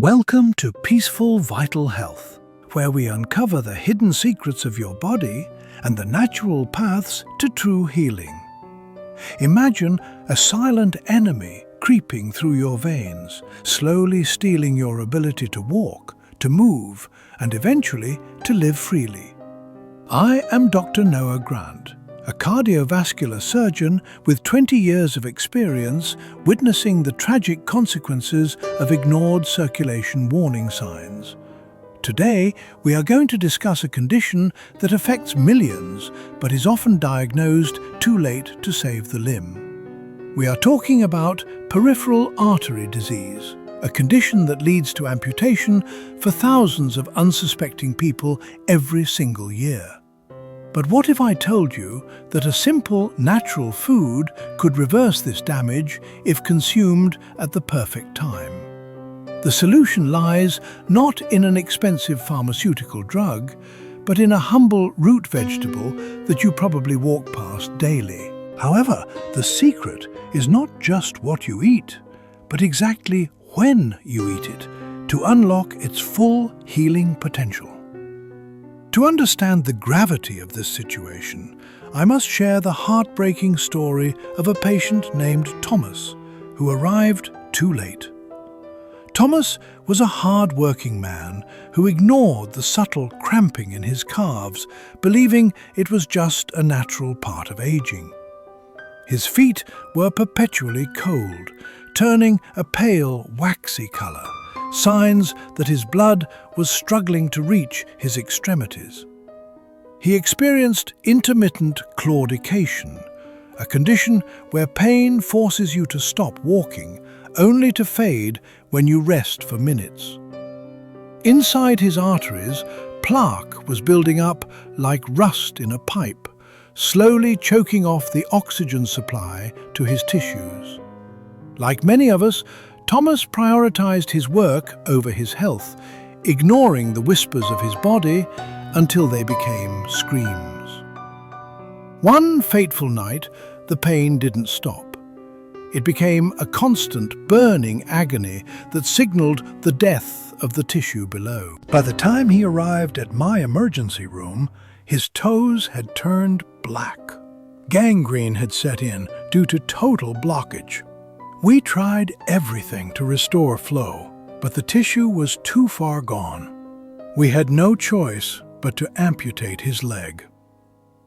Welcome to Peaceful Vital Health, where we uncover the hidden secrets of your body and the natural paths to true healing. Imagine a silent enemy creeping through your veins, slowly stealing your ability to walk, to move, and eventually to live freely. I am Dr. Noah Grant, a cardiovascular surgeon with 20 years of experience witnessing the tragic consequences of ignored circulation warning signs. Today, we are going to discuss a condition that affects millions but is often diagnosed too late to save the limb. We are talking about peripheral artery disease, a condition that leads to amputation for thousands of unsuspecting people every single year. But what if I told you that a simple, natural food could reverse this damage if consumed at the perfect time? The solution lies not in an expensive pharmaceutical drug, but in a humble root vegetable that you probably walk past daily. However, the secret is not just what you eat, but exactly when you eat it to unlock its full healing potential. To understand the gravity of this situation, I must share the heartbreaking story of a patient named Thomas, who arrived too late. Thomas was a hard-working man who ignored the subtle cramping in his calves, believing it was just a natural part of aging. His feet were perpetually cold, turning a pale, waxy color, signs that his blood was struggling to reach his extremities. He experienced intermittent claudication, a condition where pain forces you to stop walking, only to fade when you rest for minutes. Inside his arteries, plaque was building up like rust in a pipe, slowly choking off the oxygen supply to his tissues. Like many of us, Thomas prioritized his work over his health, ignoring the whispers of his body until they became screams. One fateful night, the pain didn't stop. It became a constant, burning agony that signaled the death of the tissue below. By the time he arrived at my emergency room, his toes had turned black. Gangrene had set in due to total blockage. We tried everything to restore flow, but the tissue was too far gone. We had no choice but to amputate his leg.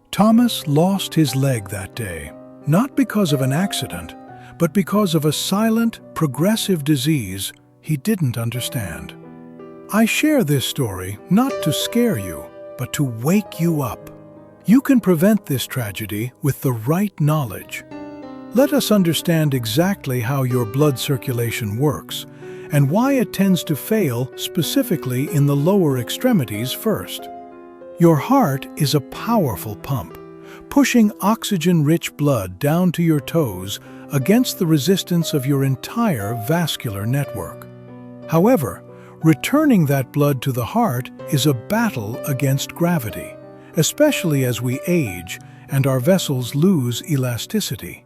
Thomas lost his leg that day, not because of an accident, but because of a silent, progressive disease he didn't understand. I share this story not to scare you, but to wake you up. You can prevent this tragedy with the right knowledge. Let us understand exactly how your blood circulation works and why it tends to fail specifically in the lower extremities first. Your heart is a powerful pump, pushing oxygen-rich blood down to your toes against the resistance of your entire vascular network. However, returning that blood to the heart is a battle against gravity, especially as we age and our vessels lose elasticity.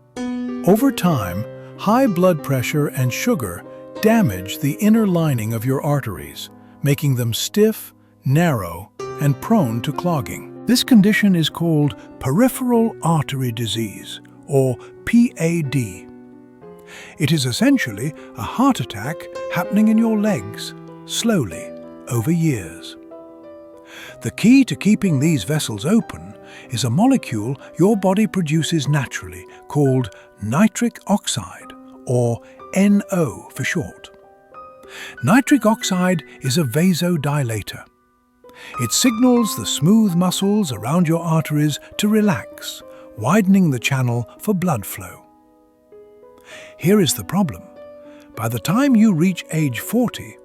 Over time, high blood pressure and sugar damage the inner lining of your arteries, making them stiff, narrow, and prone to clogging. This condition is called peripheral artery disease, or PAD. It is essentially a heart attack happening in your legs, slowly, over years. The key to keeping these vessels open is a molecule your body produces naturally called nitric oxide, or NO for short. Nitric oxide is a vasodilator. It signals the smooth muscles around your arteries to relax, widening the channel for blood flow. Here is the problem. By the time you reach age 40,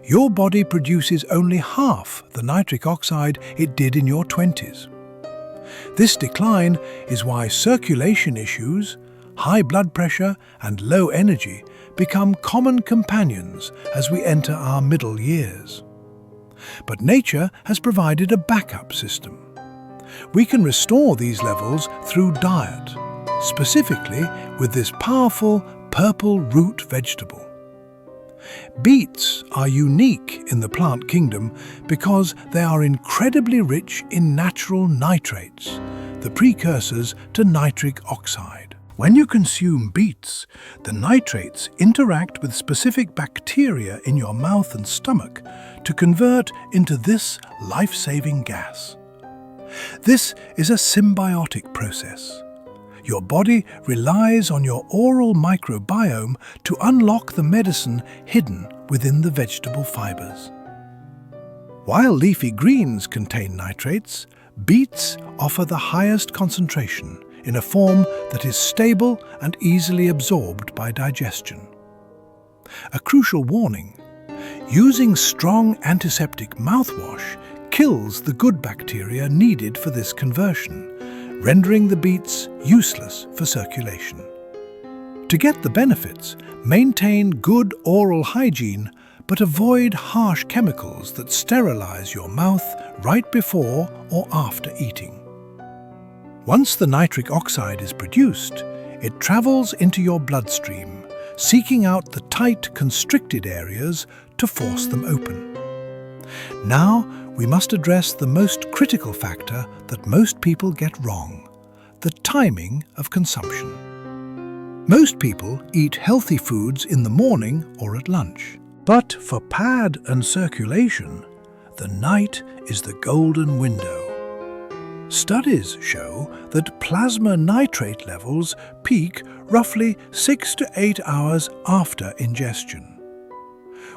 your body produces only half the nitric oxide it did in your 20s. This decline is why circulation issues, high blood pressure, and low energy become common companions as we enter our middle years. But nature has provided a backup system. We can restore these levels through diet, specifically with this powerful purple root vegetable. Beets are unique in the plant kingdom because they are incredibly rich in natural nitrates, the precursors to nitric oxide. When you consume beets, the nitrates interact with specific bacteria in your mouth and stomach to convert into this life-saving gas. This is a symbiotic process. Your body relies on your oral microbiome to unlock the medicine hidden within the vegetable fibers. While leafy greens contain nitrates, beets offer the highest concentration in a form that is stable and easily absorbed by digestion. A crucial warning: using strong antiseptic mouthwash kills the good bacteria needed for this conversion, rendering the beets useless for circulation. To get the benefits, maintain good oral hygiene, but avoid harsh chemicals that sterilize your mouth right before or after eating. Once the nitric oxide is produced, it travels into your bloodstream, seeking out the tight, constricted areas to force them open. Now, we must address the most critical factor that most people get wrong: the timing of consumption. Most people eat healthy foods in the morning or at lunch. But for pad and circulation, the night is the golden window. Studies show that plasma nitrate levels peak roughly 6 to 8 hours after ingestion.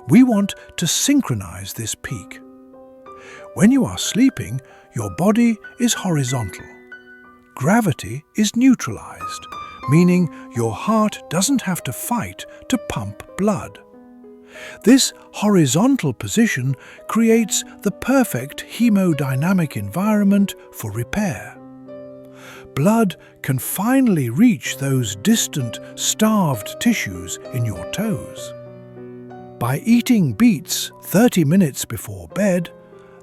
We want to synchronize this peak. When you are sleeping, your body is horizontal. Gravity is neutralized, meaning your heart doesn't have to fight to pump blood. This horizontal position creates the perfect hemodynamic environment for repair. Blood can finally reach those distant, starved tissues in your toes. By eating beets 30 minutes before bed,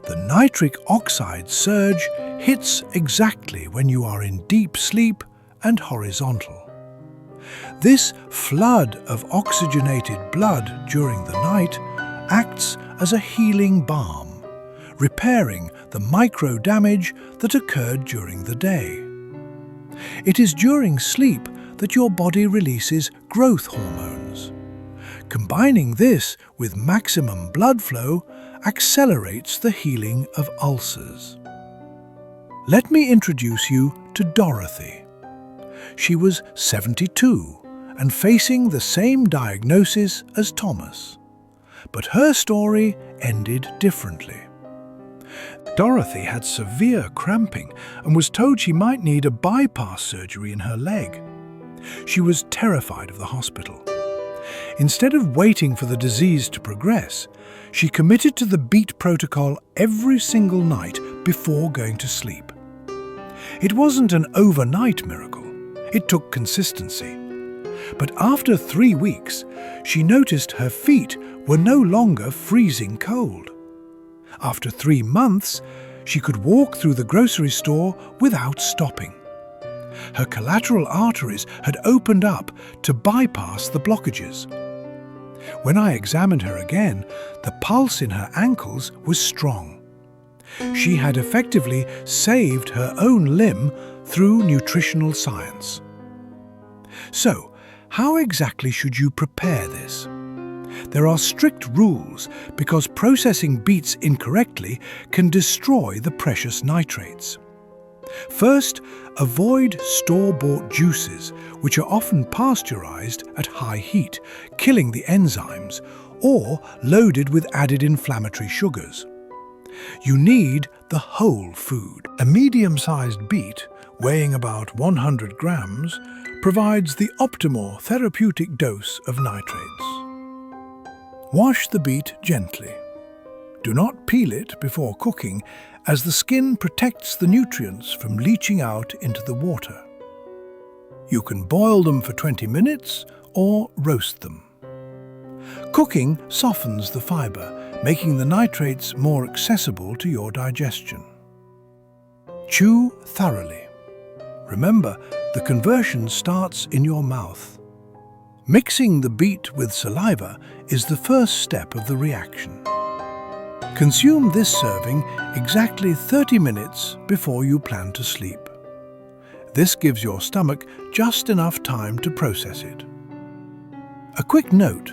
the nitric oxide surge hits exactly when you are in deep sleep and horizontal. This flood of oxygenated blood during the night acts as a healing balm, repairing the micro-damage that occurred during the day. It is during sleep that your body releases growth hormones. Combining this with maximum blood flow accelerates the healing of ulcers. Let me introduce you to Dorothy. She was 72 and facing the same diagnosis as Thomas. But her story ended differently. Dorothy had severe cramping and was told she might need a bypass surgery in her leg. She was terrified of the hospital. Instead of waiting for the disease to progress, she committed to the beet protocol every single night before going to sleep. It wasn't an overnight miracle. It took consistency. But after 3 weeks, she noticed her feet were no longer freezing cold. After 3 months, she could walk through the grocery store without stopping. Her collateral arteries had opened up to bypass the blockages. When I examined her again, the pulse in her ankles was strong. She had effectively saved her own limb through nutritional science. So, how exactly should you prepare this? There are strict rules because processing beets incorrectly can destroy the precious nitrates. First, avoid store-bought juices, which are often pasteurized at high heat, killing the enzymes, or loaded with added inflammatory sugars. You need the whole food. A medium-sized beet, weighing about 100 grams, provides the optimal therapeutic dose of nitrates. Wash the beet gently. Do not peel it before cooking, as the skin protects the nutrients from leaching out into the water. You can boil them for 20 minutes or roast them. Cooking softens the fiber, making the nitrates more accessible to your digestion. Chew thoroughly. Remember, the conversion starts in your mouth. Mixing the beet with saliva is the first step of the reaction. Consume this serving exactly 30 minutes before you plan to sleep. This gives your stomach just enough time to process it. A quick note: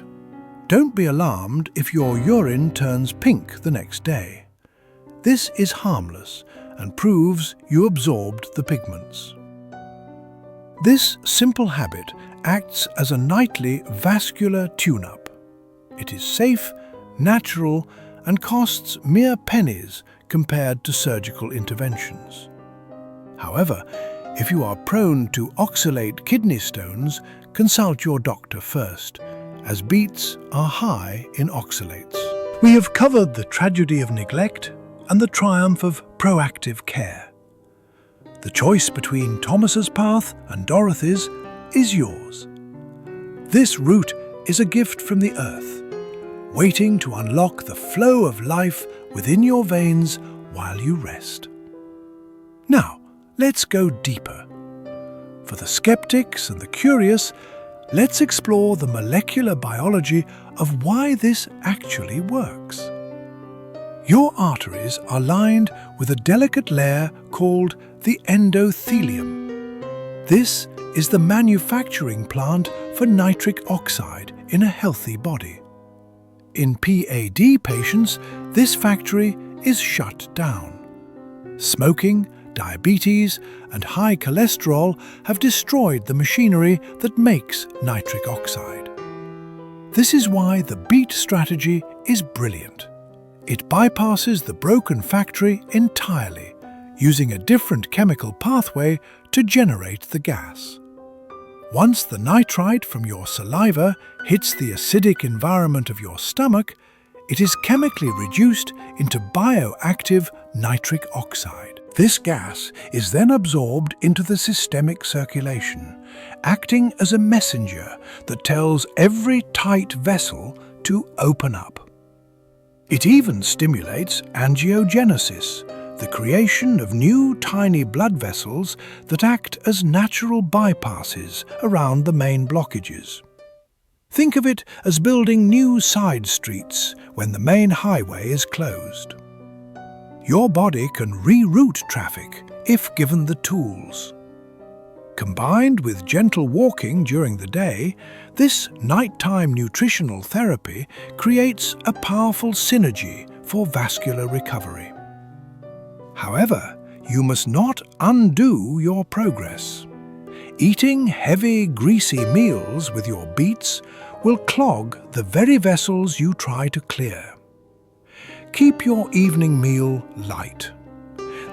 don't be alarmed if your urine turns pink the next day. This is harmless and proves you absorbed the pigments. This simple habit acts as a nightly vascular tune-up. It is safe, natural, and costs mere pennies compared to surgical interventions. However, if you are prone to oxalate kidney stones, consult your doctor first, as beets are high in oxalates. We have covered the tragedy of neglect and the triumph of proactive care. The choice between Thomas's path and Dorothy's is yours. This route is a gift from the earth, waiting to unlock the flow of life within your veins while you rest. Now, let's go deeper. For the skeptics and the curious, let's explore the molecular biology of why this actually works. Your arteries are lined with a delicate layer called the endothelium. This is the manufacturing plant for nitric oxide in a healthy body. In PAD patients, this factory is shut down. Smoking, diabetes, and high cholesterol have destroyed the machinery that makes nitric oxide. This is why the beet strategy is brilliant. It bypasses the broken factory entirely, using a different chemical pathway to generate the gas. Once the nitrite from your saliva hits the acidic environment of your stomach, it is chemically reduced into bioactive nitric oxide. This gas is then absorbed into the systemic circulation, acting as a messenger that tells every tight vessel to open up. It even stimulates angiogenesis, the creation of new tiny blood vessels that act as natural bypasses around the main blockages. Think of it as building new side streets when the main highway is closed. Your body can reroute traffic if given the tools. Combined with gentle walking during the day, this nighttime nutritional therapy creates a powerful synergy for vascular recovery. However, you must not undo your progress. Eating heavy, greasy meals with your beets will clog the very vessels you try to clear. Keep your evening meal light.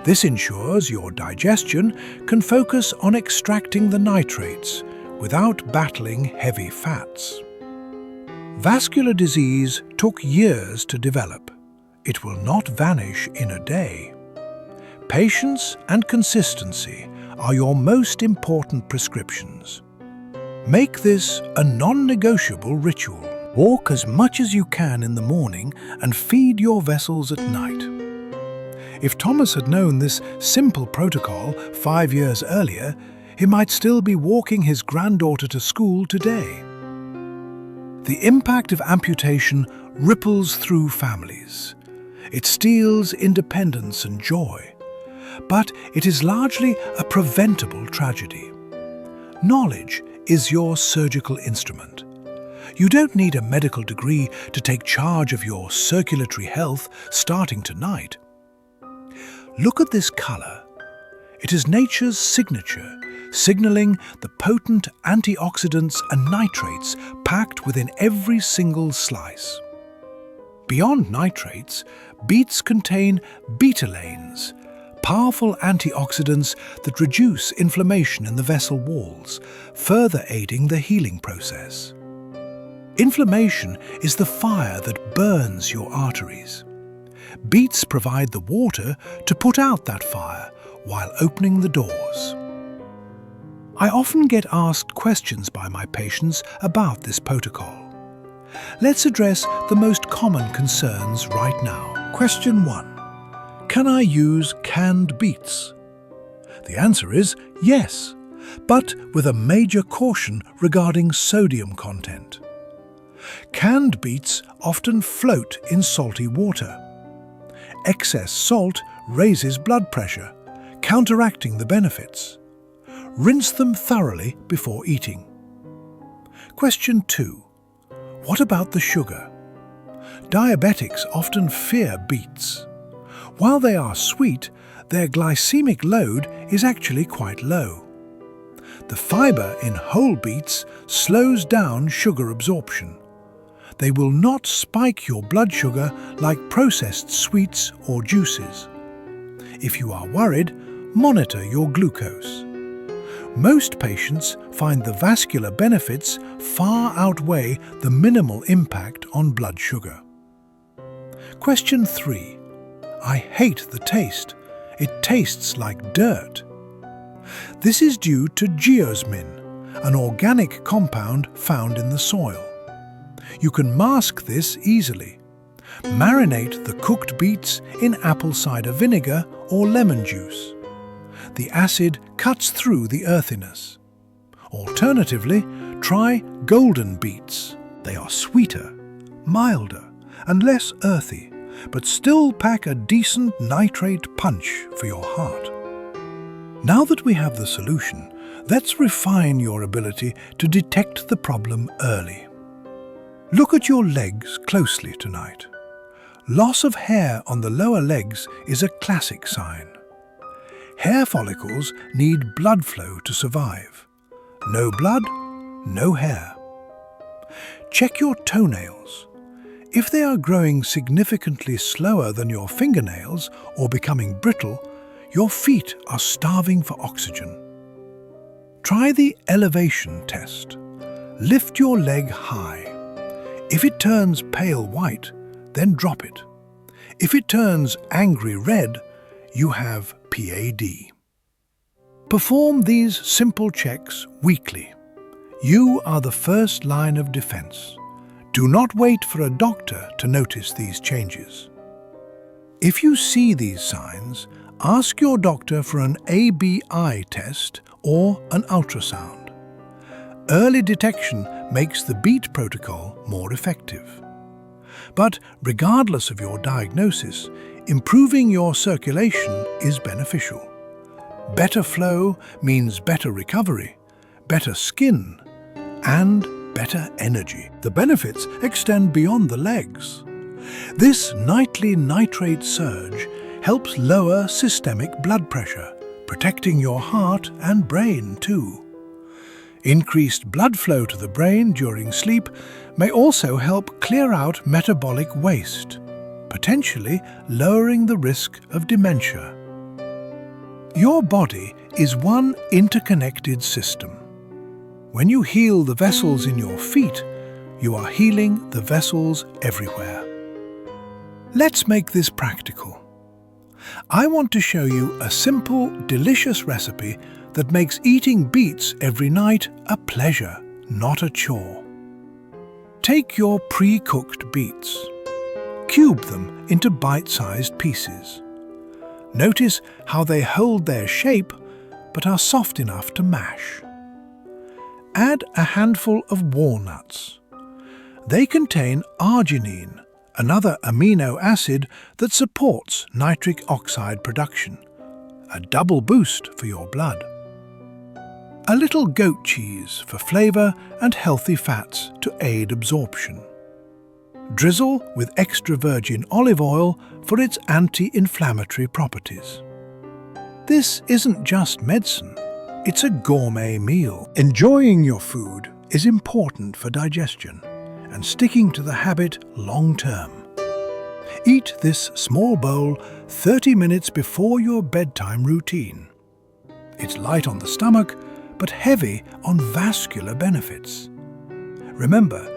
This ensures your digestion can focus on extracting the nitrates without battling heavy fats. Vascular disease took years to develop. It will not vanish in a day. Patience and consistency are your most important prescriptions. Make this a non-negotiable ritual. Walk as much as you can in the morning and feed your vessels at night. If Thomas had known this simple protocol 5 years earlier, he might still be walking his granddaughter to school today. The impact of amputation ripples through families. It steals independence and joy, but it is largely a preventable tragedy. Knowledge is your surgical instrument. You don't need a medical degree to take charge of your circulatory health starting tonight. Look at this color. It is nature's signature, signaling the potent antioxidants and nitrates packed within every single slice. Beyond nitrates, beets contain betalains, powerful antioxidants that reduce inflammation in the vessel walls, further aiding the healing process. Inflammation is the fire that burns your arteries. Beets provide the water to put out that fire while opening the doors. I often get asked questions by my patients about this protocol. Let's address the most common concerns right now. Question 1. Can I use canned beets? The answer is yes, but with a major caution regarding sodium content. Canned beets often float in salty water. Excess salt raises blood pressure, counteracting the benefits. Rinse them thoroughly before eating. Question 2. What about the sugar? Diabetics often fear beets. While they are sweet, their glycemic load is actually quite low. The fiber in whole beets slows down sugar absorption. They will not spike your blood sugar like processed sweets or juices. If you are worried, monitor your glucose. Most patients find the vascular benefits far outweigh the minimal impact on blood sugar. Question 3. I hate the taste. It tastes like dirt. This is due to geosmin, an organic compound found in the soil. You can mask this easily. Marinate the cooked beets in apple cider vinegar or lemon juice. The acid cuts through the earthiness. Alternatively, try golden beets. They are sweeter, milder, and less earthy, but still pack a decent nitrate punch for your heart. Now that we have the solution, let's refine your ability to detect the problem early. Look at your legs closely tonight. Loss of hair on the lower legs is a classic sign. Hair follicles need blood flow to survive. No blood, no hair. Check your toenails. If they are growing significantly slower than your fingernails or becoming brittle, your feet are starving for oxygen. Try the elevation test. Lift your leg high. If it turns pale white, then drop it. If it turns angry red, you have PAD. Perform these simple checks weekly. You are the first line of defense. Do not wait for a doctor to notice these changes. If you see these signs, ask your doctor for an ABI test or an ultrasound. Early detection makes the BEAT protocol more effective. But regardless of your diagnosis, improving your circulation is beneficial. Better flow means better recovery, better skin, and better energy. The benefits extend beyond the legs. This nightly nitrate surge helps lower systemic blood pressure, protecting your heart and brain too. Increased blood flow to the brain during sleep may also help clear out metabolic waste, potentially lowering the risk of dementia. Your body is one interconnected system. When you heal the vessels in your feet, you are healing the vessels everywhere. Let's make this practical. I want to show you a simple, delicious recipe that makes eating beets every night a pleasure, not a chore. Take your pre-cooked beets. Cube them into bite-sized pieces. Notice how they hold their shape but are soft enough to mash. Add a handful of walnuts. They contain arginine, another amino acid that supports nitric oxide production, a double boost for your blood. A little goat cheese for flavor and healthy fats to aid absorption. Drizzle with extra virgin olive oil for its anti-inflammatory properties. This isn't just medicine, it's a gourmet meal. Enjoying your food is important for digestion and sticking to the habit long-term. Eat this small bowl 30 minutes before your bedtime routine. It's light on the stomach, but heavy on vascular benefits. Remember,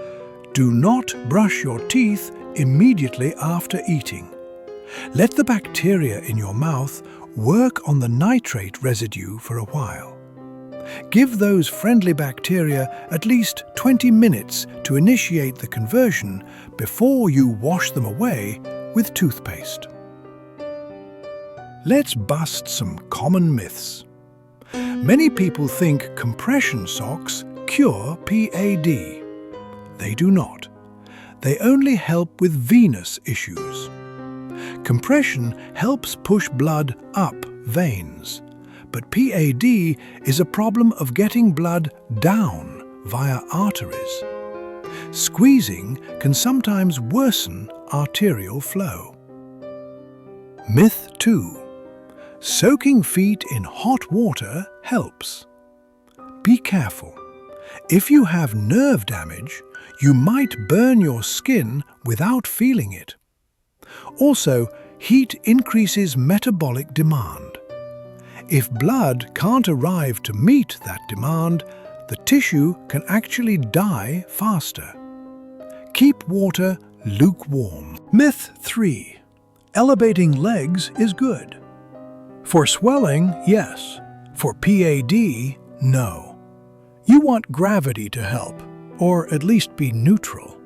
do not brush your teeth immediately after eating. Let the bacteria in your mouth work on the nitrate residue for a while. Give those friendly bacteria at least 20 minutes to initiate the conversion before you wash them away with toothpaste. Let's bust some common myths. Many people think compression socks cure PAD. They do not. They only help with venous issues. Compression helps push blood up veins, but PAD is a problem of getting blood down via arteries. Squeezing can sometimes worsen arterial flow. Myth 2. Soaking feet in hot water helps. Be careful. If you have nerve damage, you might burn your skin without feeling it. Also, heat increases metabolic demand. If blood can't arrive to meet that demand, the tissue can actually die faster. Keep water lukewarm. Myth 3. Elevating legs is good. For swelling, yes. For PAD, no. You want gravity to help, or at least be neutral.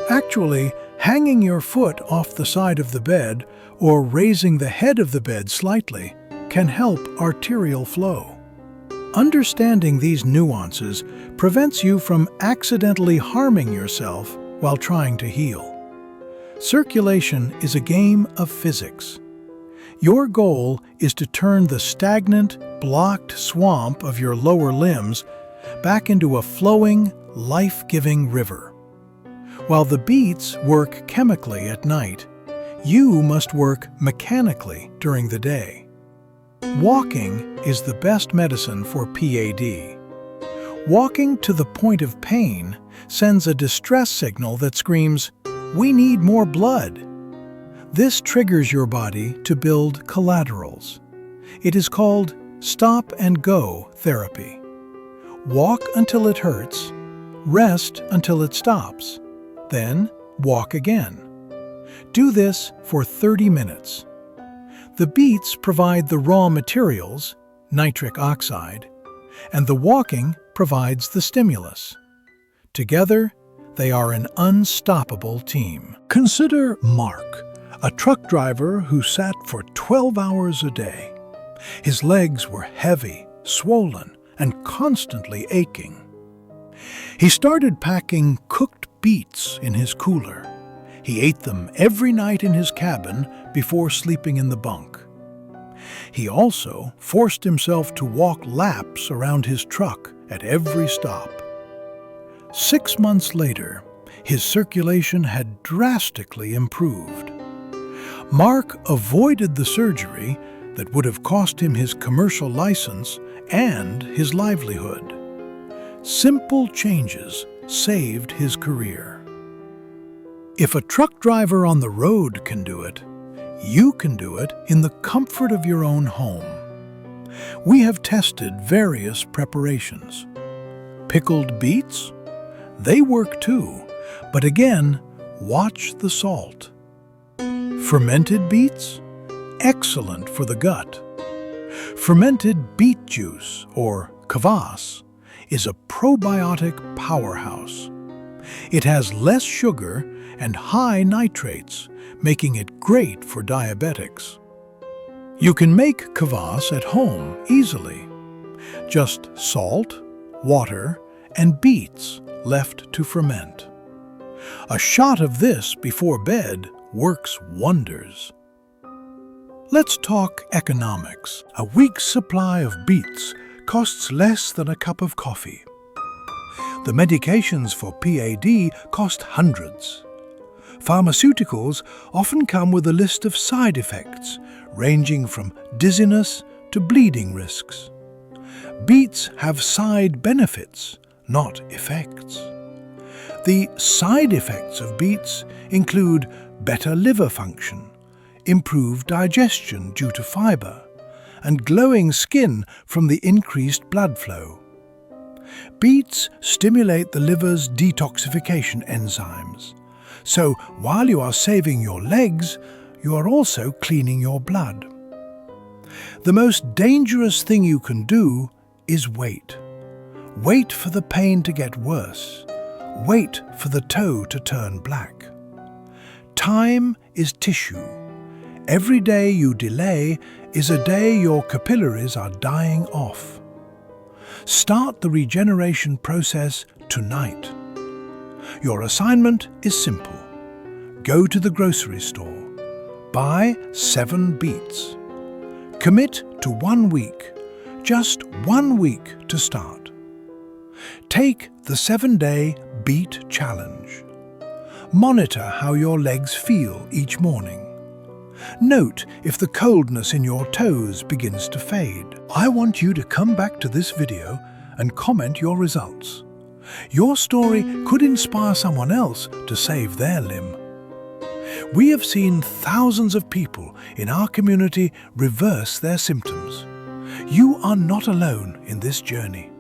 Actually, hanging your foot off the side of the bed or raising the head of the bed slightly can help arterial flow. Understanding these nuances prevents you from accidentally harming yourself while trying to heal. Circulation is a game of physics. Your goal is to turn the stagnant, blocked swamp of your lower limbs back into a flowing, life-giving river. While the beats work chemically at night, you must work mechanically during the day. Walking is the best medicine for PAD. Walking to the point of pain sends a distress signal that screams, "We need more blood." This triggers your body to build collaterals. It is called stop-and-go therapy. Walk until it hurts, rest until it stops, then walk again. Do this for 30 minutes. The beats provide the raw materials, nitric oxide, and the walking provides the stimulus. Together, they are an unstoppable team. Consider Mark, a truck driver who sat for 12 hours a day. His legs were heavy, swollen, and constantly aching. He started packing cooked beets in his cooler. He ate them every night in his cabin before sleeping in the bunk. He also forced himself to walk laps around his truck at every stop. 6 months later, his circulation had drastically improved. Mark avoided the surgery that would have cost him his commercial license and his livelihood. Simple changes saved his career. If a truck driver on the road can do it, you can do it in the comfort of your own home. We have tested various preparations. Pickled beets? They work too, but again, watch the salt. Fermented beets? Excellent for the gut. Fermented beet juice, or kvass, is a probiotic powerhouse. It has less sugar and high nitrates, making it great for diabetics. You can make kvass at home easily. Just salt, water, and beets left to ferment. A shot of this before bed works wonders. Let's talk economics. A week's supply of beets costs less than a cup of coffee. The medications for PAD cost hundreds. Pharmaceuticals often come with a list of side effects, ranging from dizziness to bleeding risks. Beets have side benefits, not effects. The side effects of beets include better liver function, improved digestion due to fiber, and glowing skin from the increased blood flow. Beets stimulate the liver's detoxification enzymes. So while you are saving your legs, you are also cleaning your blood. The most dangerous thing you can do is wait. Wait for the pain to get worse. Wait for the toe to turn black. Time is tissue. Every day you delay is a day your capillaries are dying off. Start the regeneration process tonight. Your assignment is simple. Go to the grocery store. Buy 7 beets. Commit to 1 week, just 1 week to start. Take the 7-day beet challenge. Monitor how your legs feel each morning. Note if the coldness in your toes begins to fade. I want you to come back to this video and comment your results. Your story could inspire someone else to save their limb. We have seen thousands of people in our community reverse their symptoms. You are not alone in this journey.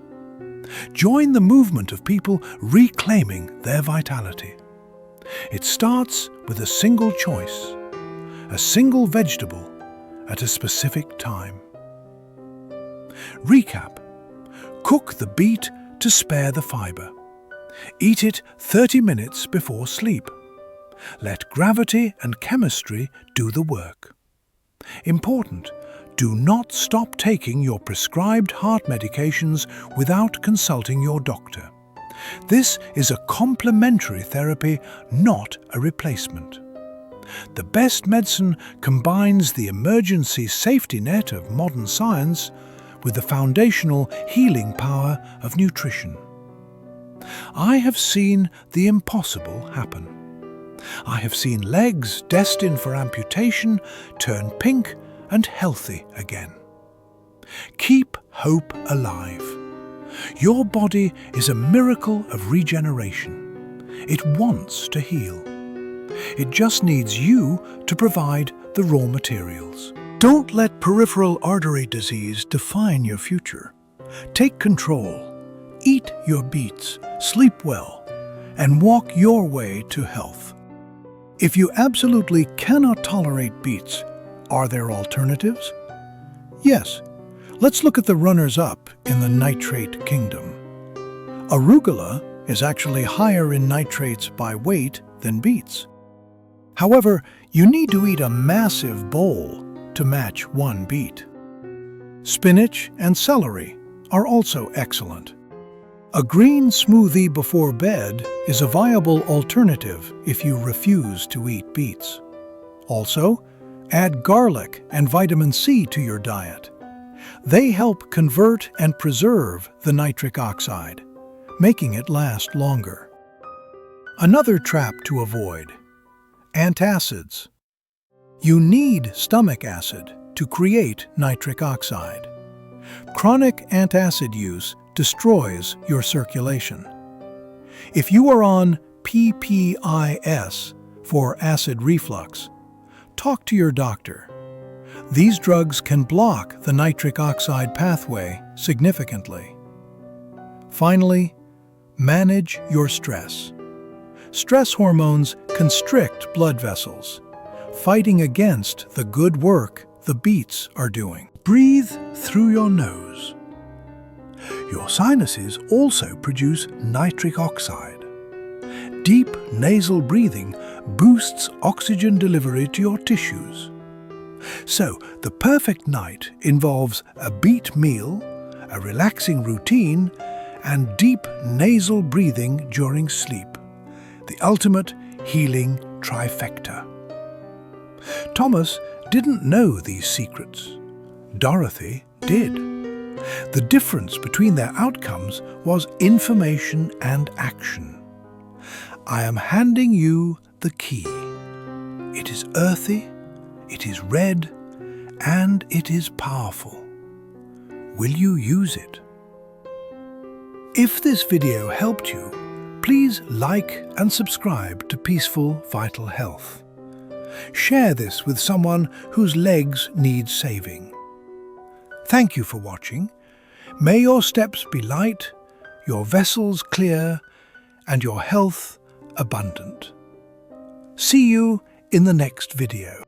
Join the movement of people reclaiming their vitality. It starts with a single choice, a single vegetable at a specific time. Recap. Cook the beet to spare the fiber. Eat it 30 minutes before sleep. Let gravity and chemistry do the work. Important, do not stop taking your prescribed heart medications without consulting your doctor. This is a complementary therapy, not a replacement. The best medicine combines the emergency safety net of modern science with the foundational healing power of nutrition. I have seen the impossible happen. I have seen legs destined for amputation turn pink and healthy again. Keep hope alive. Your body is a miracle of regeneration. It wants to heal. It just needs you to provide the raw materials. Don't let peripheral artery disease define your future. Take control. Eat your beets, sleep well, and walk your way to health. If you absolutely cannot tolerate beets, are there alternatives? Yes. Let's look at the runners-up in the nitrate kingdom. Arugula is actually higher in nitrates by weight than beets. However, you need to eat a massive bowl to match 1 beet. Spinach and celery are also excellent. A green smoothie before bed is a viable alternative if you refuse to eat beets. Also, add garlic and vitamin C to your diet. They help convert and preserve the nitric oxide, making it last longer. Another trap to avoid: antacids. You need stomach acid to create nitric oxide. Chronic antacid use destroys your circulation. If you are on PPIS for acid reflux, talk to your doctor. These drugs can block the nitric oxide pathway significantly. Finally, manage your stress. Stress hormones constrict blood vessels, fighting against the good work the beets are doing. Breathe through your nose. Your sinuses also produce nitric oxide. Deep nasal breathing boosts oxygen delivery to your tissues. So, the perfect night involves a beet meal, a relaxing routine, and deep nasal breathing during sleep. The ultimate healing trifecta. Thomas didn't know these secrets. Dorothy did. The difference between their outcomes was information and action. I am handing you the key. It is earthy, it is red, and it is powerful. Will you use it? If this video helped you, please like and subscribe to Peaceful Vital Health. Share this with someone whose legs need saving. Thank you for watching. May your steps be light, your vessels clear, and your health abundant. See you in the next video.